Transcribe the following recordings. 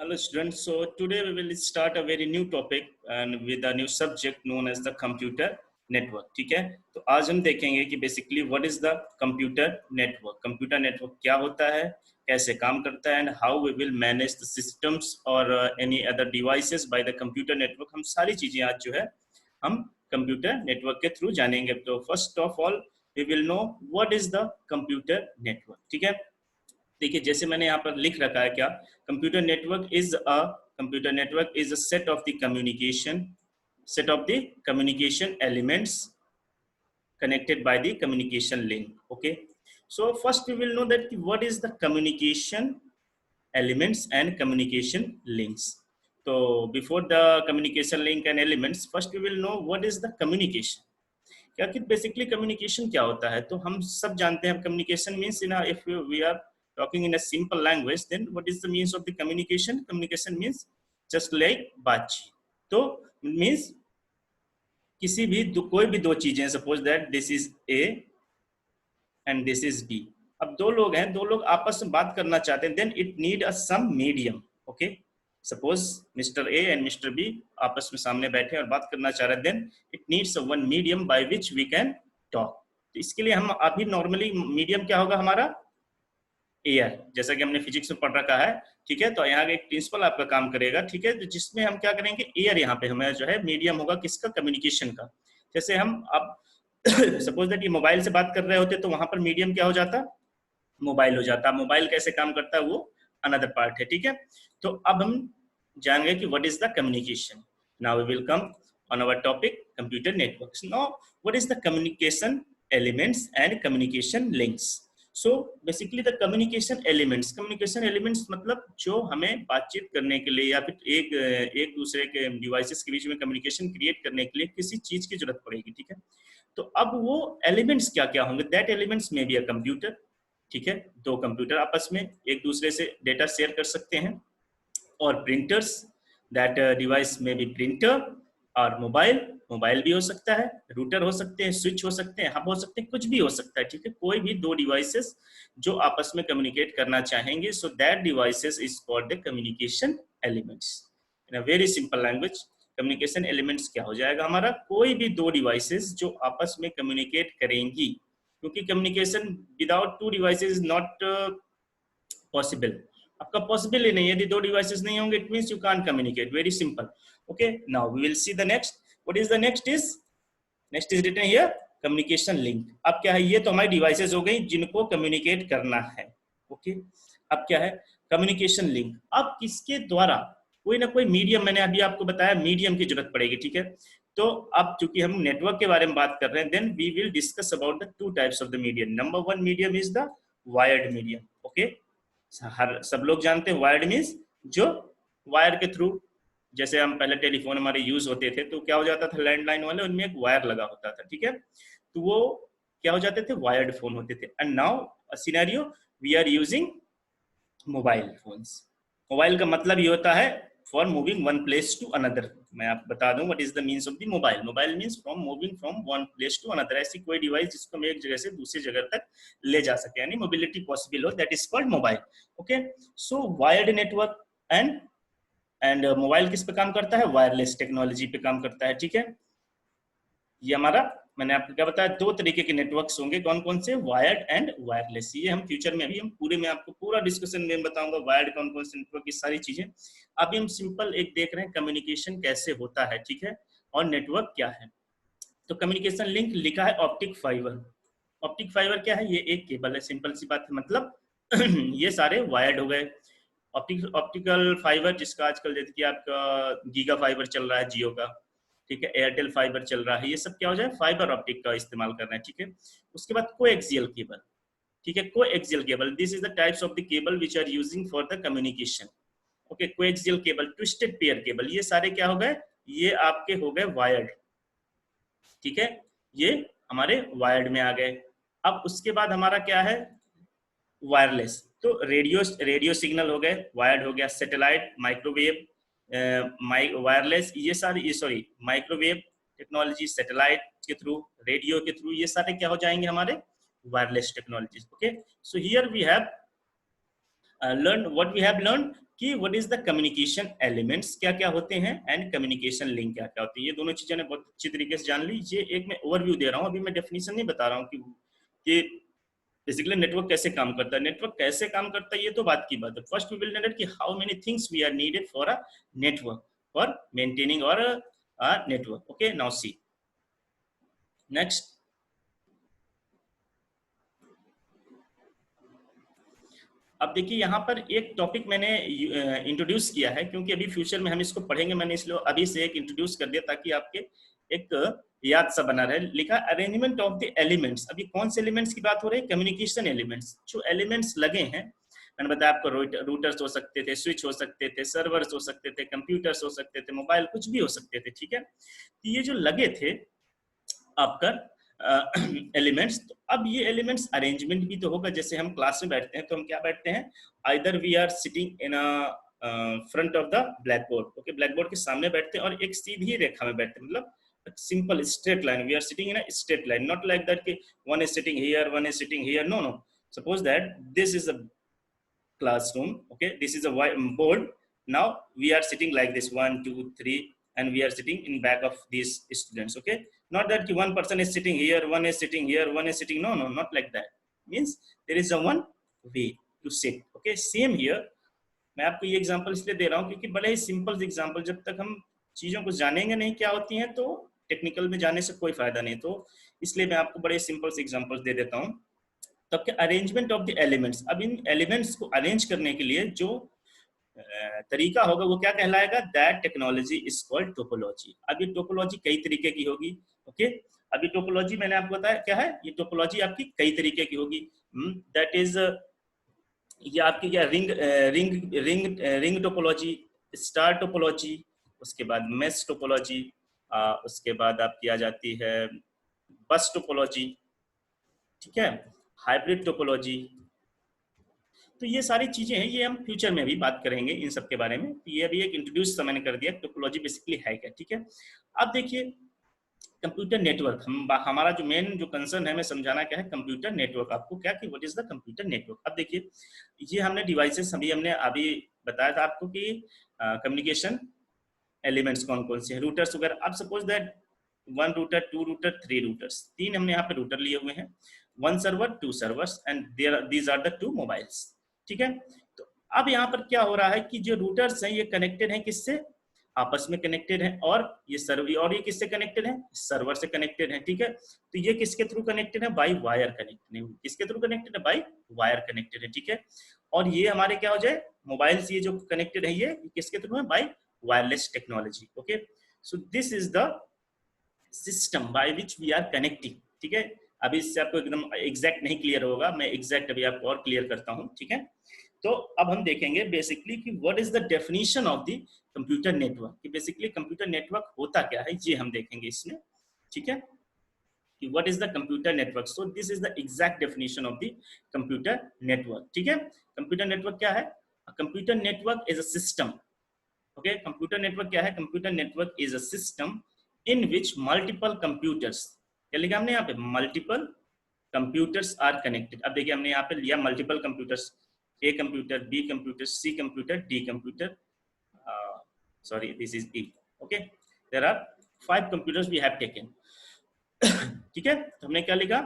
Hello students, so today we will start a very new topic and with a new subject known as the computer network. ठीक है, तो आज हम देखेंगे कि basically what is the computer network क्या होता है, कैसे काम करता है and how we will manage the systems और any other devices by the computer network. हम सारी चीजें आज जो है हम कंप्यूटर नेटवर्क के थ्रू जानेंगे। तो first of all we will know what is the computer network. ठीक है, देखिए जैसे मैंने यहाँ पर लिख रखा है क्या, computer network is a set of the communication elements connected by the communication link. Okay, so first we will know that what is the communication elements and communication links. So before the communication link and elements, first we will know what is the communication. क्या कि basically communication क्या होता है, तो हम सब जानते हैं communication means in if we are talking in a simple language, then what is the means of the communication means just like बातचीत। तो means किसी भी कोई भी दो चीजें, suppose that this is A and this is B. अब दो लोग हैं, दो लोग आपस में बात करना चाहते हैं, then it need a some medium. Okay, suppose mister A and mister B आपस में सामने बैठे और बात करना चाह रहे हैं, then it needs one medium by which we can talk. तो इसके लिए हम अभी नॉर्मली मीडियम क्या होगा हमारा, एयर, जैसा कि हमने फिजिक्स में पढ़ रखा है। ठीक है, तो यहाँ एक प्रिंसिपल आपका काम करेगा। ठीक है, तो जिसमें हम क्या करेंगे, एयर यहाँ पे हमें जो है मीडियम होगा किसका, कम्युनिकेशन का। जैसे हम अब सपोज दैट ये मोबाइल से बात कर रहे होते तो वहां पर मीडियम क्या हो जाता, मोबाइल हो जाता। मोबाइल कैसे काम करता है वो अनदर पार्ट है। ठीक है, तो अब हम जानेंगे कि what is the communication. Now we will come on our topic computer networks. Now what is the communication elements and communication links. So basically the communication elements मतलब जो हमें बातचीत करने के लिए या फिर एक दूसरे के डिवाइसेस के बीच में कम्युनिकेशन क्रिएट करने के लिए किसी चीज की जरूरत पड़ेगी। ठीक है, तो अब वो एलिमेंट्स क्या क्या होंगे, दैट एलिमेंट्स में भी अ कंप्यूटर। ठीक है, दो कंप्यूटर आपस में एक दूसरे से डेटा शेयर कर सकते हैं, और प्रिंटर्स, दैट डिवाइस में भी प्रिंटर, और मोबाइल भी हो सकता है, रूटर हो सकते हैं, स्विच हो सकते हैं, हब हो सकते हैं, कुछ भी हो सकता है। ठीक है, कोई भी दो डिवाइसेस जो आपस में कम्युनिकेट करना चाहेंगे, so that devices is called the communication elements. In a very simple language, communication elements क्या हो जाएगा हमारा, कोई भी दो डिवाइसेस जो आपस में कम्युनिकेट करेंगी, क्योंकि communication without two devices is not possible. आपका पॉसिबल ही नहीं है, यदि दो डिवाइसेस नहीं होंगे it means you can't communicate. Very simple. Okay, now we will see the next. What is the next is written here communication link. अब क्या है, ये तो हमारी डिवाइसेस हो गई जिनको कम्युनिकेट करना है। ओके, अब क्या है कम्युनिकेशन लिंक। अब किसके द्वारा, कोई ना कोई मीडियम, मैंने अभी आपको बताया मीडियम की जरूरत पड़ेगी। ठीक है, तो अब चूंकि हम नेटवर्क के बारे में बात कर रहे हैं, then we will discuss about the two types of the medium. Number one medium is the wired medium. Okay, सब लोग जानते हैं वायर्ड मीन्स जो वायर के थ्रू, जैसे हम पहले टेलीफोन हमारे यूज होते थे तो क्या हो जाता था, लैंडलाइन वाले उनमें एक वायर लगा होता था। ठीक है, तो वो क्या हो जाते थे, वायर्ड फोन होते थे। And now scenario we are using mobile phones. Mobile का मतलब ये होता है for moving one place to another. मैं आपको बता दूं what is the means of the mobile. Mobile means from moving from one place to another, ऐसी कोई डिवाइस जिसको हम एक जगह से दूसरी जगह तक ले जा सके, यानी मोबिलिटी पॉसिबल हो, that is called mobile. Okay, so wired network and mobile किस पे काम करता है, वायरलेस टेक्नोलॉजी पे काम करता है। ठीक है, ये हमारा, मैंने आपको क्या बताया, दो तरीके के नेटवर्क्स होंगे, कौन कौन से, वायर्ड एंड वायरलेस। ये हम फ्यूचर में अभी हम पूरे में आपको पूरा डिस्कशन में बताऊंगा, वायर्ड कौन कौन से नेटवर्क, ये सारी चीजें। अभी हम सिंपल एक देख रहे हैं कम्युनिकेशन कैसे होता है। ठीक है, और नेटवर्क क्या है। तो कम्युनिकेशन लिंक लिखा है ऑप्टिक फाइबर। ऑप्टिक फाइबर क्या है, ये एक केबल है, सिंपल सी बात है। मतलब ये सारे वायर्ड हो गए। ऑप्टिकल फाइबर जिसका आजकल जैसे कि आपका गीगा फाइबर चल रहा है जियो का, ठीक है, एयरटेल फाइबर चल रहा है, ये सब क्या हो जाए, फाइबर ऑप्टिक का इस्तेमाल कर रहे हैं। ठीक है, उसके बाद कोएक्सियल केबल। ठीक है, coaxial cable, this is the types of the cable which are using for the communication. Okay, coaxial cable, twisted pair cable, ये सारे क्या हो गए, ये आपके हो गए वायर्ड। ठीक है, ये हमारे वायर्ड में आ गए। अब उसके बाद हमारा क्या है, वायरलेस। तो रेडियो सिग्नल हो गए, वायर्ड हो गया। सैटेलाइट, माइक्रोवेव, वायरलेस, ये सारी, सॉरी, माइक्रोवेव टेक्नोलॉजी, सैटेलाइट के थ्रू, रेडियो के थ्रू, ये सारे क्या हो जाएंगे हमारे wireless technologies. Okay, so here we have learn what we have learn कि what is the communication elements, क्या क्या होते हैं, एंड कम्युनिकेशन लिंक क्या क्या होती है। ये दोनों चीजें ने बहुत अच्छी तरीके से जान ली। ये एक मैं ओवरव्यू दे रहा हूँ, अभी मैं डेफिनेशन नहीं बता रहा हूँ कि बेसिकली नेटवर्क कैसे काम करता है। नेटवर्क कैसे काम करता है ये तो बात की बात है। फर्स्ट वी विल नोट कि how many things we are needed for a network, for maintaining और a network. Okay, now see next. अब देखिए यहाँ पर एक टॉपिक मैंने इंट्रोड्यूस किया है, क्योंकि अभी फ्यूचर में हम इसको पढ़ेंगे, मैंने इसलिए अभी से एक इंट्रोड्यूस कर दिया ताकि आपके एक याद सा बना रहे। लिखा अरेंजमेंट ऑफ द एलिमेंट्स। अभी कौन से एलिमेंट्स की बात हो रही है? Communication elements. जो एलिमेंट्स लगे हैं, मैंने बताया आपको, रूटर्स हो सकते थे, स्विच हो सकते थे, सर्वर्स हो सकते थे, कंप्यूटर्स हो सकते थे, मोबाइल, कुछ भी हो सकते थे, ठीक है। तो ये जो लगे थे आपका एलिमेंट्स, तो अब ये एलिमेंट्स अरेंजमेंट भी तो होगा। जैसे हम क्लास में बैठते हैं तो हम क्या बैठते हैं, either we are sitting in a front of the black board. Okay, black board के सामने बैठते हैं और एक सीधी रेखा में बैठते हैं, मतलब simple straight line. We are sitting in a straight line, not like that कि one is sitting here, one is sitting here. No no, suppose that this is a classroom. Okay, this is a board. Now we are sitting like this, 1 2 3, and we are sitting in back of these students. Okay, not that one person is sitting here, one is sitting here, one is sitting, no no, not like that. Means there is a one way to sit. Okay, same here। मैं आपको ये example इसलिए दे रहा हूँ क्योंकि बड़े ही simple example, जब तक हम चीजों को जानेंगे नहीं क्या होती हैं तो टेक्निकल में जाने से कोई फायदा नहीं। तो इसलिए मैं आपको बड़े सिंपल से एग्जांपल्स दे देता हूँ। तब के अरेंजमेंट ऑफ द एलिमेंट्स। अब इन एलिमेंट्स को अरेंज करने के लिए जो तरीका होगा वो क्या कहलाएगा? That technology is called topology. अब ये टोपोलॉजी कई तरीके की होगी। ओके, अभी टोपोलॉजी मैंने आपको बताया क्या है। ये टोपोलॉजी आपकी कई तरीके की होगी। दैट इज ये आपकी क्या, ring ring ring ring topology, star topology, उसके बाद मेश टोपोलॉजी, उसके बाद आपकी आ जाती है बस टोपोलॉजी, ठीक है, हाइब्रिड टोपोलॉजी। तो ये सारी चीजें हैं, ये हम फ्यूचर में भी बात करेंगे इन सब के बारे में। तो ये अभी एक इंट्रोड्यूस मैंने कर दिया टोपोलॉजी बेसिकली है क्या, ठीक है। अब देखिए कंप्यूटर नेटवर्क, हमारा जो मेन जो कंसर्न है मैं समझाना क्या है, कंप्यूटर नेटवर्क आपको क्या कि what is the computer network. अब देखिए ये हमने डिवाइसेस हमने अभी बताया था आपको कि कम्युनिकेशन एलिमेंट्स कौन कौन से हैं, रूटर्स वगैरह। अब suppose that 1 router, 2 router, 3 routers, 3 हमने यहाँ पे रूटर लिए हुए हैं, 1 server, 2 servers, and these are the 2 mobiles, ठीक है। तो अब यहाँ पर क्या हो रहा है कि जो रूटर्स हैं ये कनेक्टेड हैं किससे? आपस में कनेक्टेड हैं। और ये सर्वर, और ये किससे कनेक्टेड है? सर्वर से कनेक्टेड है, ठीक है। तो ये किसके थ्रू कनेक्टेड है? बाई वायर कनेक्टेड है। किसके थ्रू कनेक्टेड है? बाई वायर कनेक्टेड है, ठीक है। और ये हमारे क्या हो जाए, मोबाइल्स, ये जो कनेक्टेड है ये किसके थ्रू है? By wireless technology. Okay, so this is the system by which we are connecting, ठीक है। अभी इससे आपको एकदम एग्जैक्ट नहीं क्लियर होगा, मैं एग्जैक्ट अभी आपको और क्लियर करता हूं, ठीक है। तो अब हम देखेंगे बेसिकली कि what is the definition of the computer network, कि बेसिकली कंप्यूटर नेटवर्क होता क्या है, ये हम देखेंगे इसमें, ठीक है, कि what is the computer network. So this is the exact definition of the computer network, ठीक है। कंप्यूटर नेटवर्क क्या है? Computer network is a system. Okay, computer network क्या है? Computer network is a system in which multiple computers, क्या लिखा हमने यहाँ पे? Multiple computers are connected. अब देखिए हमने यहाँ पे लिया multiple computers, A computer, B computer, C computer, D computer, sorry this is E। okay, there are 5 computers we have taken। ठीक है, तो हमने क्या लिखा?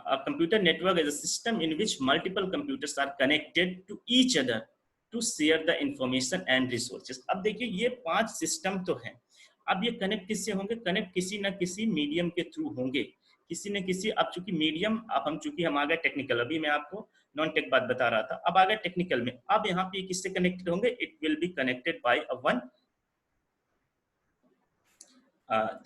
A computer network is a system in which multiple computers are connected to each other to share the information and resources। अब देखिए ये 5 system तो हैं। अब ये कनेक्ट किससे होंगे? कनेक्ट किसी ना किसी मीडियम के थ्रू होंगे, किसी न किसी। अब चूंकि मीडियम, अब चूंकि हम आ गए टेक्निकल, अभी मैं आपको नॉन टेक बात बता रहा था, अब आ गए टेक्निकल में। अब यहाँ पे किससे कनेक्टेड होंगे? It will be connected by a one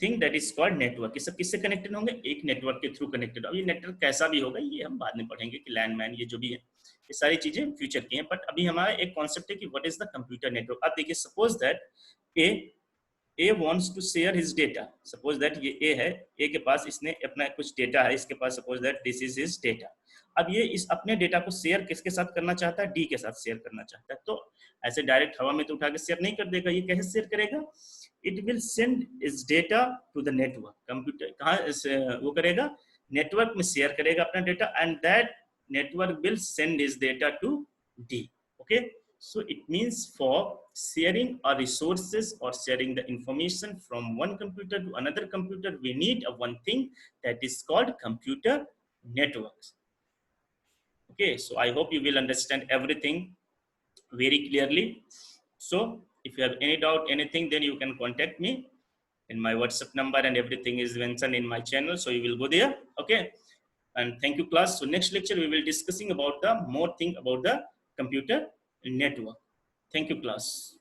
thing that is called network. ये सब किससे कनेक्टेड होंगे? एक नेटवर्क के थ्रू कनेक्टेड। अब ये नेटवर्क कैसा भी होगा ये हम बाद में पढ़ेंगे, कि लैंडमैन, ये जो भी है, ये सारी चीजें फ्यूचर की हैं। बट अभी हमारा एक कॉन्सेप्ट है कि what is the computer network. अब देखिए suppose that A wants to share his data। Suppose that ये ए है, ए के पास इसने अपना कुछ डेटा है, इसके पास, suppose that this is his data. अब ये इस अपने डेटा को शेयर किसके साथ करना चाहता है? डी के साथ शेयर करना चाहता है। तो ऐसे डायरेक्ट हवा में तो उठा के शेयर नहीं कर देगा, ये कैसे शेयर करेगा? It will send its data to the network. Computer कहाँ वो करेगा? नेटवर्क में शेयर करेगा अपना data, and that network will send is data to D. Okay, so it means for sharing our resources or sharing the information from one computer to another computer, we need a one thing that is called computer networks. Okay, so I hope you will understand everything very clearly. So if you have any doubt, anything, then you can contact me in my WhatsApp number, and everything is mentioned in my channel. So you will go there. Okay. And thank you, class. So next lecture, we will discussing about the more thing about the computer network. Thank you, class.